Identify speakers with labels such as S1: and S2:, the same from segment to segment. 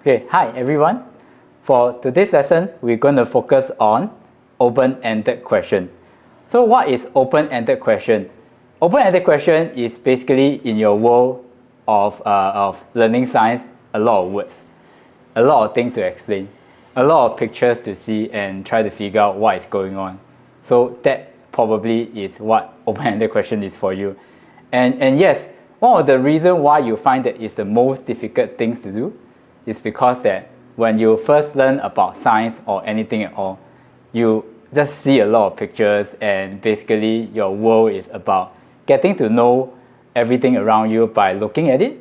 S1: Okay, hi everyone. For today's lesson, we're going to focus on open-ended question. So what is open-ended question? Open-ended question is basically in your world of learning science, a lot of words, a lot of things to explain, a lot of pictures to see and try to figure out what is going on. So that probably is what open-ended question is for you. And yes, one of the reasons why you find that it's the most difficult things to do is because that when you first learn about science or anything at all, you just see a lot of pictures and basically your world is about getting to know everything around you by looking at it,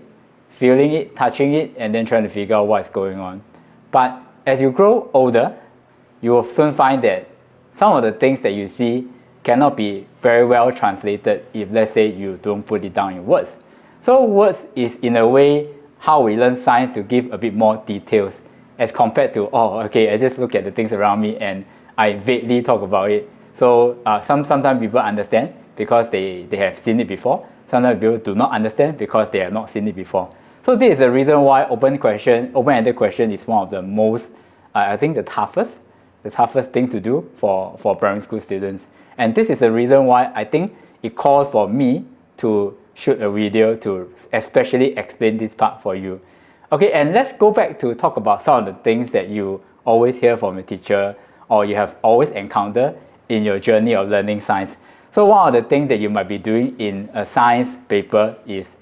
S1: feeling it, touching it, and then trying to figure out what's going on. But as you grow older, you will soon find that some of the things that you see cannot be very well translated if, let's say, you don't put it down in words. So words is in a way how we learn science to give a bit more details as compared to, oh, okay, I just look at the things around me and I vaguely talk about it. So sometimes people understand because they have seen it before. Sometimes people do not understand because they have not seen it before. So this is the reason why open-ended question is one of the most, I think the toughest thing to do for primary school students. And this is the reason why I think it calls for me to shoot a video to especially explain this part for you. Okay, and let's go back to talk about some of the things that you always hear from a teacher or you have always encountered in your journey of learning science. So one of the things that you might be doing in a science paper is,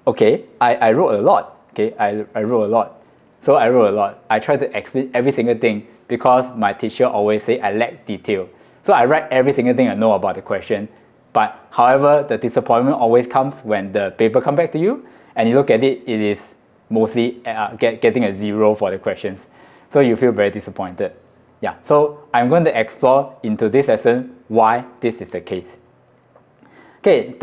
S1: okay, I wrote a lot. Okay, I wrote a lot. So I wrote a lot. I try to explain every single thing because my teacher always say I lack detail. So I write every single thing I know about the question. But however, the disappointment always comes when the paper comes back to you and you look at it, it is mostly getting a 0 for the questions. So you feel very disappointed. Yeah, so I'm going to explore into this lesson why this is the case. Okay,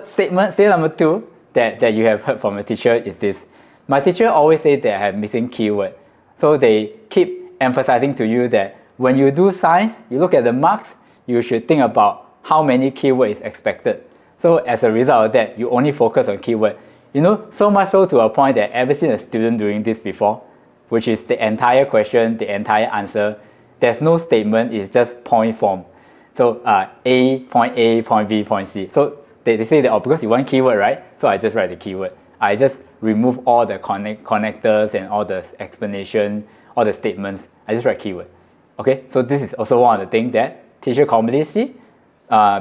S1: statement number 2 that you have heard from a teacher is this. My teacher always says that I have missing keyword. So they keep emphasizing to you that when you do science, you look at the marks, you should think about how many keyword is expected. So as a result of that, you only focus on keyword. You know, so much so to a point that I've ever seen a student doing this before, which is the entire question, the entire answer. There's no statement, it's just point form. So A, point B, point C. So they say that, oh, because you want keyword, right? So I just write the keyword. I just remove all the connectors and all the explanation, all the statements. I just write keyword. Okay, so this is also one of the things that teacher commonly see.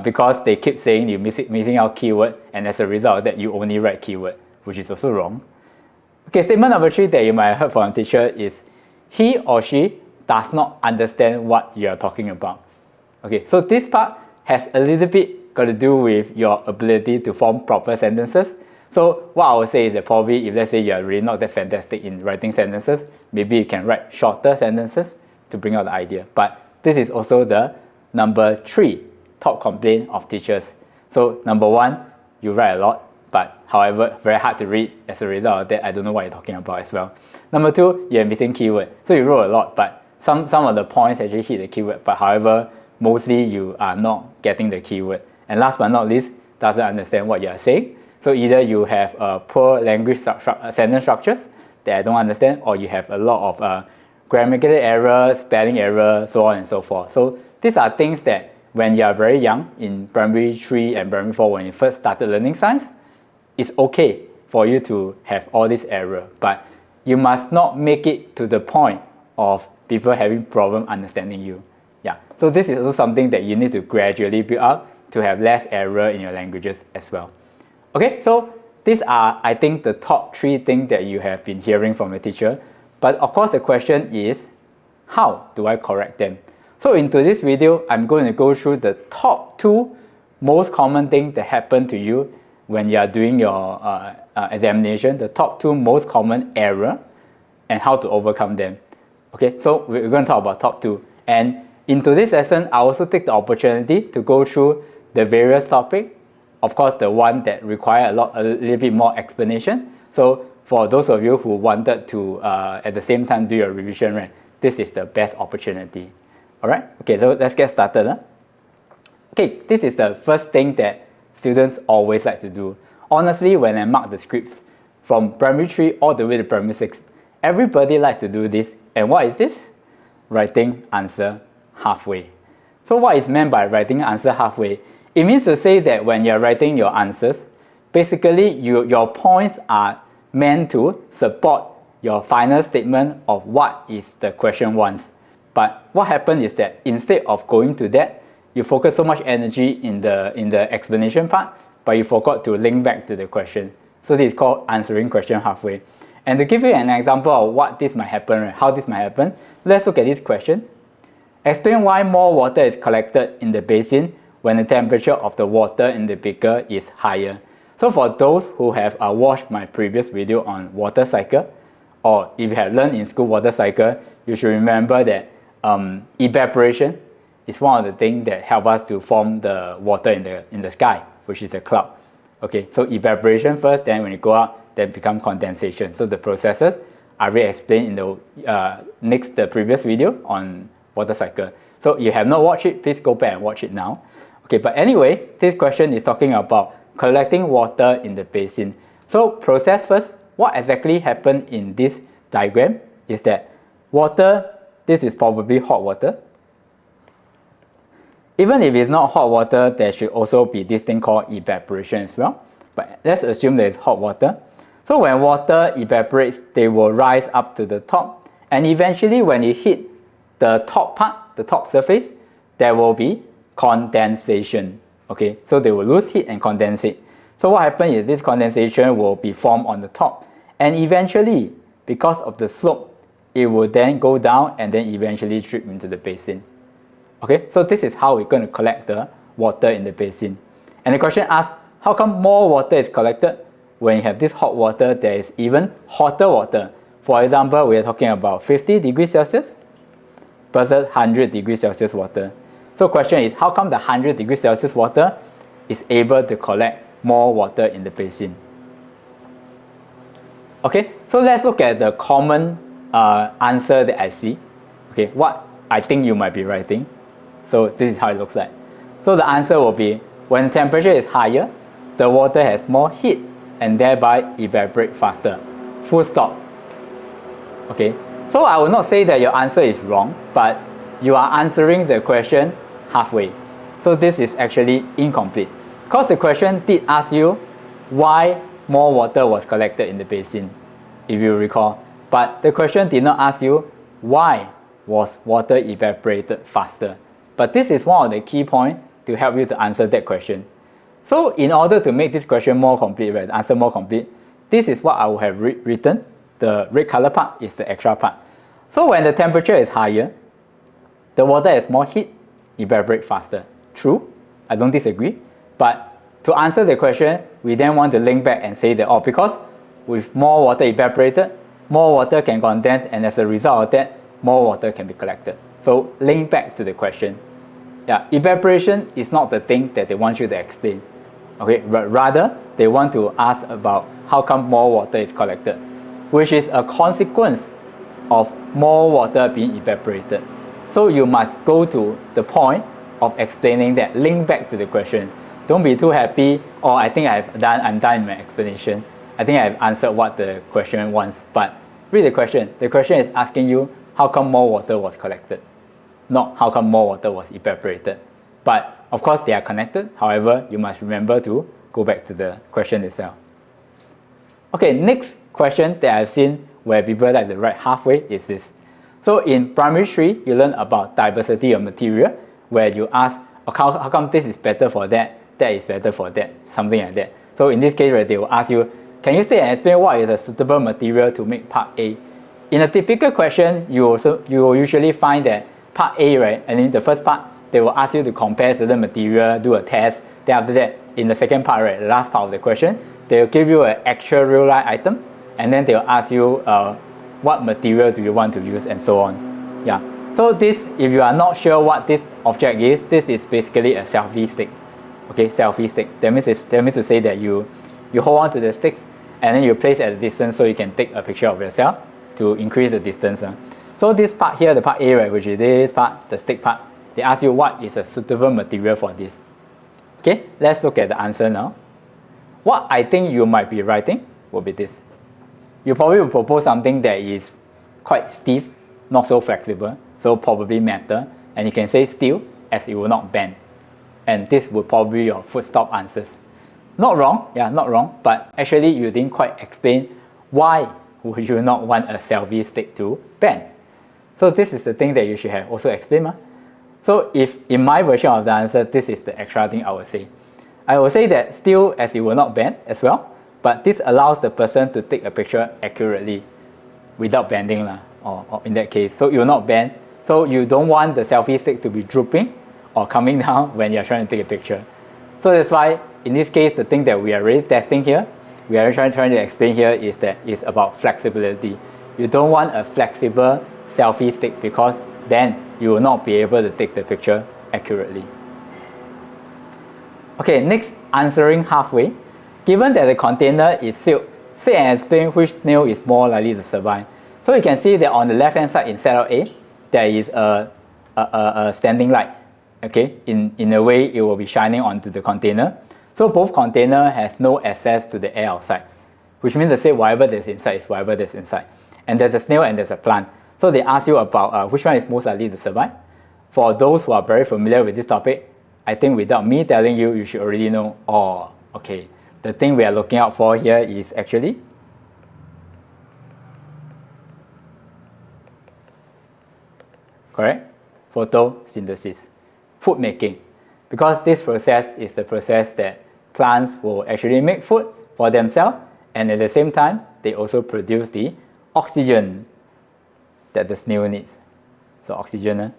S1: Because they keep saying you're missing out keyword, and as a result of that, you only write keyword, which is also wrong. Okay, statement number 3 that you might have heard from a teacher is he or she does not understand what you are talking about. Okay, so this part has a little bit got to do with your ability to form proper sentences. So what I would say is that probably if let's say you are really not that fantastic in writing sentences, maybe you can write shorter sentences to bring out the idea. But this is also the number 3 top complaint of teachers. So number 1, you write a lot, but however, very hard to read. As a result of that, I don't know what you're talking about as well. Number 2, you're missing keyword. So you wrote a lot, but some of the points actually hit the keyword, but however, mostly you are not getting the keyword. And last but not least, doesn't understand what you are saying. So either you have poor language sentence structures that I don't understand, or you have a lot of grammatical error, spelling error, so on and so forth. So these are things that when you are very young, in primary 3 and primary 4, when you first started learning science, it's okay for you to have all this error, but you must not make it to the point of people having problem understanding you. Yeah, so this is also something that you need to gradually build up to have less error in your languages as well. Okay, so these are, I think, the top 3 things that you have been hearing from a teacher. But of course, the question is, how do I correct them? So into this video, I'm going to go through the top 2 most common things that happen to you when you are doing your examination, the top 2 most common error and how to overcome them. Okay, so we're going to talk about top 2. And into this lesson, I also take the opportunity to go through the various topics. Of course, the one that require a little bit more explanation. So for those of you who wanted to, at the same time, do your revision, right, this is the best opportunity. Alright, okay, so let's get started. Okay, this is the first thing that students always like to do. Honestly, when I mark the scripts from primary 3 all the way to primary 6, Everybody likes to do this. And what is this? Writing answer halfway. So what is meant by writing answer halfway? It means to say that when you're writing your answers, basically your points are meant to support your final statement of what is the question wants. But what happens is that instead of going to that, you focus so much energy in the explanation part, but you forgot to link back to the question. So this is called answering question halfway. And to give you an example of what this might happen, right, how this might happen, let's look at this question. Explain why more water is collected in the basin when the temperature of the water in the beaker is higher. So for those who have watched my previous video on water cycle, or if you have learned in school water cycle, you should remember that evaporation is one of the things that help us to form the water in the sky, which is a cloud. Okay, so evaporation first, then when you go out, then become condensation. So the processes are already explained in the previous video on water cycle. So if you have not watched it, please go back and watch it now. Okay, but anyway, this question is talking about collecting water in the basin. So process first, what exactly happened in this diagram is that water, this is probably hot water. Even if it's not hot water, there should also be this thing called evaporation as well. But let's assume there is hot water. So when water evaporates, they will rise up to the top. And eventually when it hit the top part, the top surface, there will be condensation. Okay, so they will lose heat and condensate. So what happens is this condensation will be formed on the top. And eventually, because of the slope, it will then go down and then eventually drip into the basin. Okay, so this is how we're going to collect the water in the basin. And the question asks, how come more water is collected when you have this hot water? There is even hotter water. For example, we are talking about 50 degrees Celsius versus 100 degrees Celsius water. So the question is, how come the 100 degrees Celsius water is able to collect more water in the basin? Okay, so let's look at the common answer that I see. Okay, what I think you might be writing. So this is how it looks like. So the answer will be, when the temperature is higher, the water has more heat and thereby evaporate faster. Full stop. Okay, so I will not say that your answer is wrong, but you are answering the question halfway. So this is actually incomplete. Because the question did ask you why more water was collected in the basin, if you recall. But the question did not ask you why was water evaporated faster. But this is one of the key points to help you to answer that question. So in order to make this question more complete, right, the answer more complete, this is what I would have written. The red color part is the extra part. So when the temperature is higher, the water has more heat, evaporate faster. True, I don't disagree. But to answer the question, we then want to link back and say that, oh, because with more water evaporated, more water can condense, and as a result of that, more water can be collected. So link back to the question. Yeah, evaporation is not the thing that they want you to explain. Okay, but rather they want to ask about how come more water is collected, which is a consequence of more water being evaporated. So you must go to the point of explaining that, link back to the question. Don't be too happy, or I think I'm done in my explanation. I think I've answered what the question wants. But read the question. The question is asking you how come more water was collected, not how come more water was evaporated. But of course they are connected. However, you must remember to go back to the question itself. Okay, next question that I've seen where people like to write halfway is this. So in primary 3, you learn about diversity of material, where you ask, how come this is better for that is better for that, something like that. So in this case, right, they will ask you, can you state and explain what is a suitable material to make part A? In a typical question, you will usually find that part A, right, and in the first part, they will ask you to compare certain material, do a test. Then after that, in the second part, right, the last part of the question, they will give you an actual real life item, and then they will ask you what material do you want to use and so on. Yeah. So this, if you are not sure what this object is, this is basically a selfie stick. Okay, selfie stick. That means to say that you hold on to the sticks and then you place at a distance so you can take a picture of yourself to increase the distance. So this part here, the part A, right, which is this part, the stick part, they ask you what is a suitable material for this. Okay, let's look at the answer now. What I think you might be writing will be this. you probably will propose something that is quite stiff, not so flexible, so probably metal, and you can say steel as it will not bend. And this would probably be your full stop answers. Not wrong, yeah, not wrong, but actually you didn't quite explain why would you not want a selfie stick to bend. So this is the thing that you should have also explained. So if in my version of the answer, this is the extra thing I would say. I will say that steel as it will not bend as well, but this allows the person to take a picture accurately without bending, or in that case. So it will not bend. So you don't want the selfie stick to be drooping or coming down when you're trying to take a picture. So that's why in this case, the thing that we are really testing here, we are trying to explain here is that it's about flexibility. You don't want a flexible selfie stick because then you will not be able to take the picture accurately. Okay, next, answering halfway. Given that the container is sealed, say and explain which snail is more likely to survive. So you can see that on the left hand side in setup A, there is a standing light. Okay, in a way it will be shining onto the container. So both container has no access to the air outside, which means to say whatever that's inside is whatever that's inside. And there's a snail and there's a plant. So they ask you about which one is most likely to survive. For those who are very familiar with this topic, I think without me telling you, you should already know, oh, okay, the thing we are looking out for here is actually correct? Photosynthesis, food making. Because this process is the process that plants will actually make food for themselves, and at the same time, they also produce the oxygen that the snail needs. So oxygen.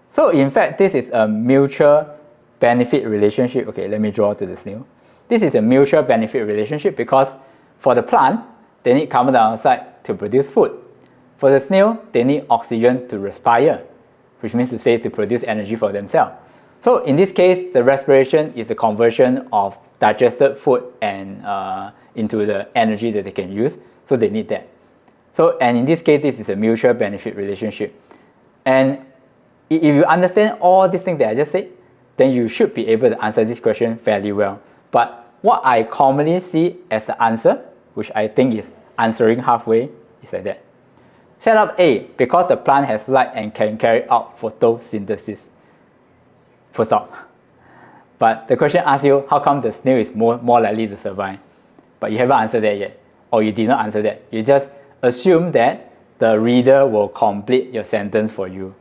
S1: So in fact, this is a mutual benefit relationship. Okay, let me draw to the snail. This is a mutual benefit relationship because for the plant, they need carbon dioxide to produce food. For the snail, they need oxygen to respire, which means to say to produce energy for themselves. So in this case, the respiration is a conversion of digested food and into the energy that they can use. So they need that. So, and in this case, this is a mutual benefit relationship. And if you understand all these things that I just said, then you should be able to answer this question fairly well. But what I commonly see as the answer, which I think is answering halfway, is like that. Setup A, because the plant has light and can carry out photosynthesis. Full stop. But the question asks you, how come the snail is more likely to survive? But you haven't answered that yet, or you did not answer that. You just assume that the reader will complete your sentence for you,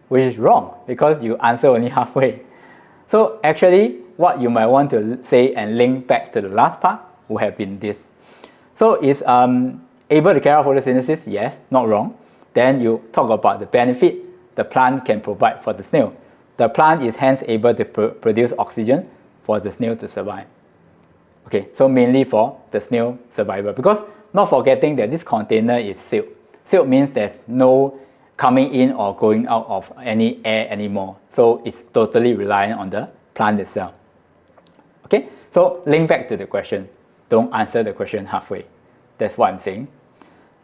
S1: which is wrong because you answer only halfway. So actually, what you might want to say and link back to the last part would have been this. So is able to carry out photosynthesis? Yes, not wrong. Then you talk about the benefit the plant can provide for the snail. The plant is hence able to produce oxygen for the snail to survive. Okay, so mainly for the snail survival, because not forgetting that this container is sealed. Sealed means there's no coming in or going out of any air anymore. So it's totally reliant on the plant itself. Okay, so link back to the question. Don't answer the question halfway. That's what I'm saying.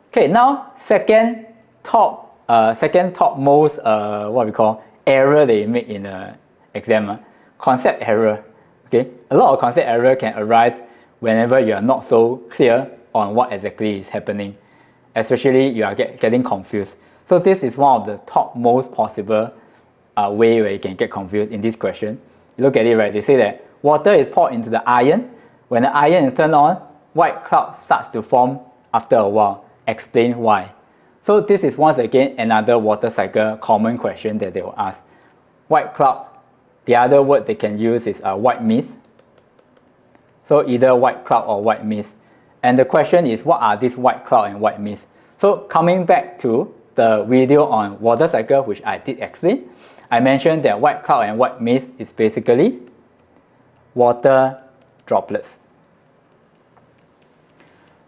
S1: Okay, now second topmost what we call error that you make in an exam, concept error. Okay, a lot of concept error can arise whenever you are not so clear on what exactly is happening, especially you are getting confused. So this is one of the topmost possible way where you can get confused in this question. You look at it, right? They say that water is poured into the iron. When the iron is turned on, white cloud starts to form after a while. Explain why. So this is once again another water cycle common question that they will ask. White cloud, the other word they can use is white mist. So either white cloud or white mist. And the question is, what are these white cloud and white mist? So coming back to the video on water cycle, which I did explain, I mentioned that white cloud and white mist is basically water droplets.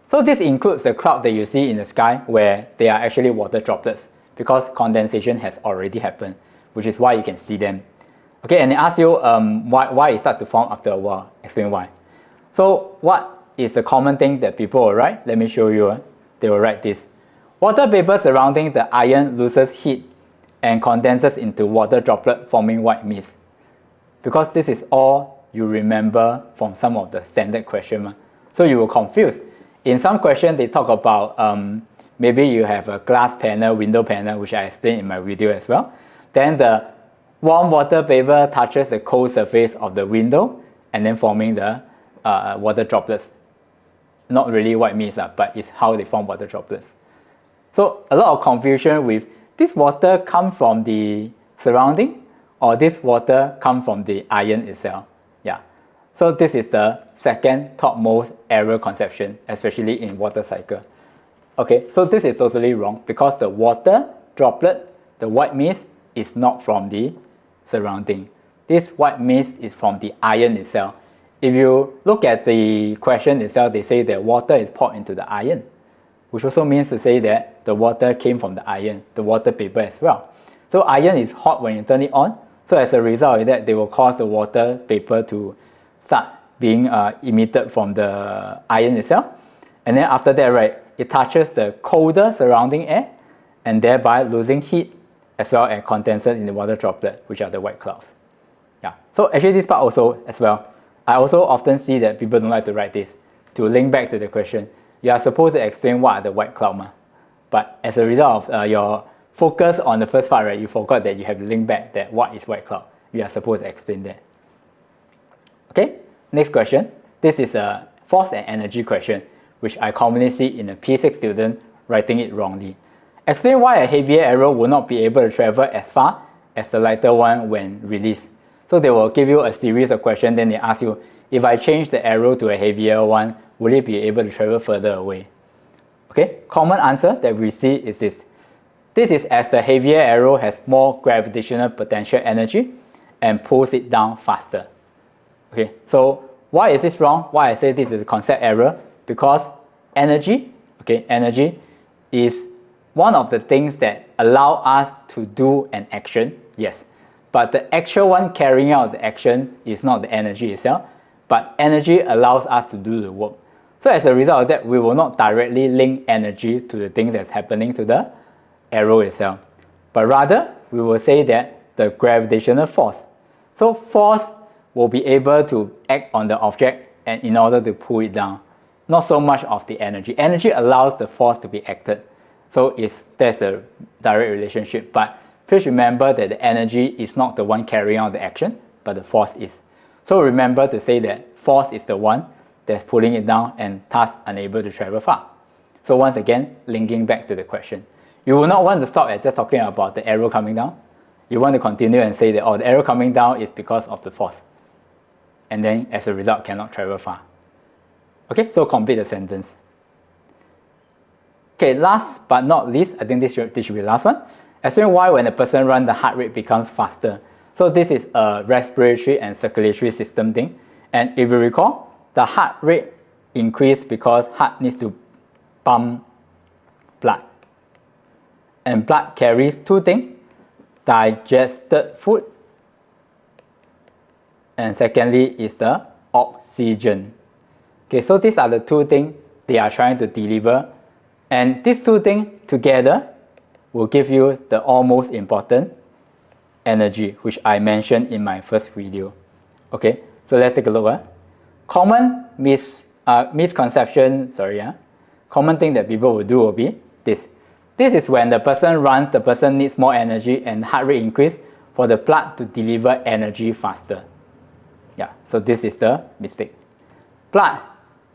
S1: So this includes the cloud that you see in the sky where they are actually water droplets because condensation has already happened, which is why you can see them. Okay, and they ask you why it starts to form after a while. Explain why. So what is the common thing that people will write? Let me show you. They will write this. Water vapor surrounding the iron loses heat and condenses into water droplet forming white mist. Because this is all you remember from some of the standard questions. So you were confused. in some questions they talk about maybe you have a glass panel, window panel, which I explained in my video as well. Then the warm water vapor touches the cold surface of the window and then forming the water droplets. Not really what it means, but it's how they form water droplets. So a lot of confusion with this water come from the surrounding or this water come from the ion itself. Yeah. So this is the second topmost error conception, especially in water cycle. Okay, so this is totally wrong because the water droplet, the white mist, is not from the surrounding. This white mist is from the ion itself. If you look at the question itself, they say that water is poured into the ion, which also means to say that the water came from the ion, the water vapor as well. So ion is hot when you turn it on. So as a result of that, they will cause the water vapor to start being emitted from the ion itself. And then after that, right, it touches the colder surrounding air and thereby losing heat as well as condensate in the water droplet, which are the white clouds. Yeah. So actually this part also as well, I also often see that people don't like to write this to link back to the question. You are supposed to explain what are the white cloud, but as a result of your focus on the first part, right, you forgot that you have to link back that what is white cloud. You are supposed to explain that. Okay, next question. This is a force and energy question, which I commonly see in a P6 student writing it wrongly. Explain why a heavier arrow will not be able to travel as far as the lighter one when released. So they will give you a series of questions, then they ask you, if I change the arrow to a heavier one, will it be able to travel further away? Okay, common answer that we see is this. This is as the heavier arrow has more gravitational potential energy and pulls it down faster. Okay, so why is this wrong? Why I say this is a concept error? Because energy, okay, energy is one of the things that allow us to do an action, yes. But the actual one carrying out the action is not the energy itself, but energy allows us to do the work. So as a result of that, we will not directly link energy to the thing that's happening to the arrow itself, but rather we will say that the gravitational force. So force will be able to act on the object and in order to pull it down, not so much of the energy. Energy allows the force to be acted, so there's a direct relationship. But please remember that the energy is not the one carrying out the action, but the force is. So remember to say that force is the one that's pulling it down and thus unable to travel far. So once again, linking back to the question. You will not want to stop at just talking about the arrow coming down. You want to continue and say that, oh, the arrow coming down is because of the force. And then as a result, cannot travel far. Okay, so complete the sentence. Okay, last but not least, I think this should be the last one. Explain why when a person runs, the heart rate becomes faster. So this is a respiratory and circulatory system thing. And if you recall, the heart rate increases because heart needs to pump blood. And blood carries two things, digested food, and secondly is the oxygen. Okay, so these are the two things they are trying to deliver, and these two things together will give you the almost important energy, which I mentioned in my first video. Okay, so let's take a look. Common misconception, common thing that people will do will be this. This is when the person runs, the person needs more energy and heart rate increase for the blood to deliver energy faster. Yeah, so this is the mistake. Blood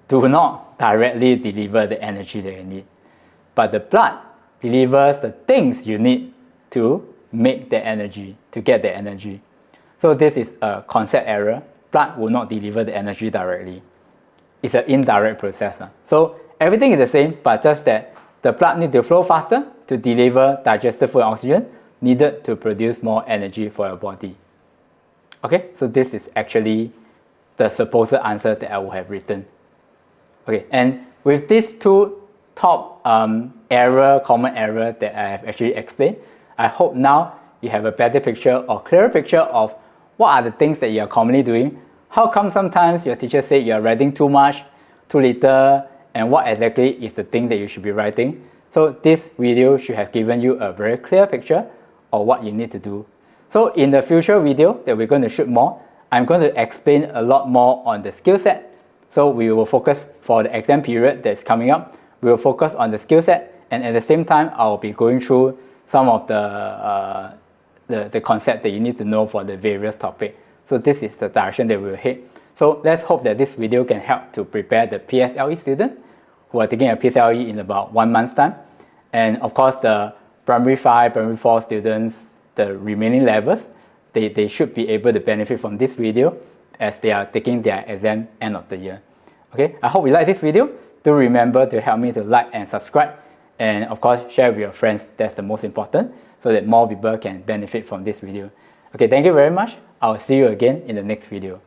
S1: do not directly deliver the energy that you need, but the blood delivers the things you need to make the energy, to get the energy. So this is a concept error. Blood will not deliver the energy directly. It's an indirect process. So everything is the same, but just that the blood needs to flow faster to deliver digested food and oxygen needed to produce more energy for your body. Okay, so this is actually the supposed answer that I would have written. Okay, and with these two top common error that I have actually explained, I hope now you have a better picture or clearer picture of what are the things that you are commonly doing. How come sometimes your teacher say you are writing too much, too little, and what exactly is the thing that you should be writing. So this video should have given you a very clear picture of what you need to do. So in the future video that we're going to shoot more, I'm going to explain a lot more on the skill set, So we will focus for the exam period that's coming up. We will focus on the skill set, and at the same time, I'll be going through some of the concept that you need to know for the various topics. So this is the direction that we will head. So let's hope that this video can help to prepare the PSLE student who are taking a PSLE in about 1 month's time. And of course, the primary 5, primary 4 students, the remaining levels, they should be able to benefit from this video as they are taking their exam end of the year. Okay, I hope you like this video. Do remember to help me to like and subscribe. And of course, share with your friends. That's the most important, so that more people can benefit from this video. Okay, thank you very much. I'll see you again in the next video.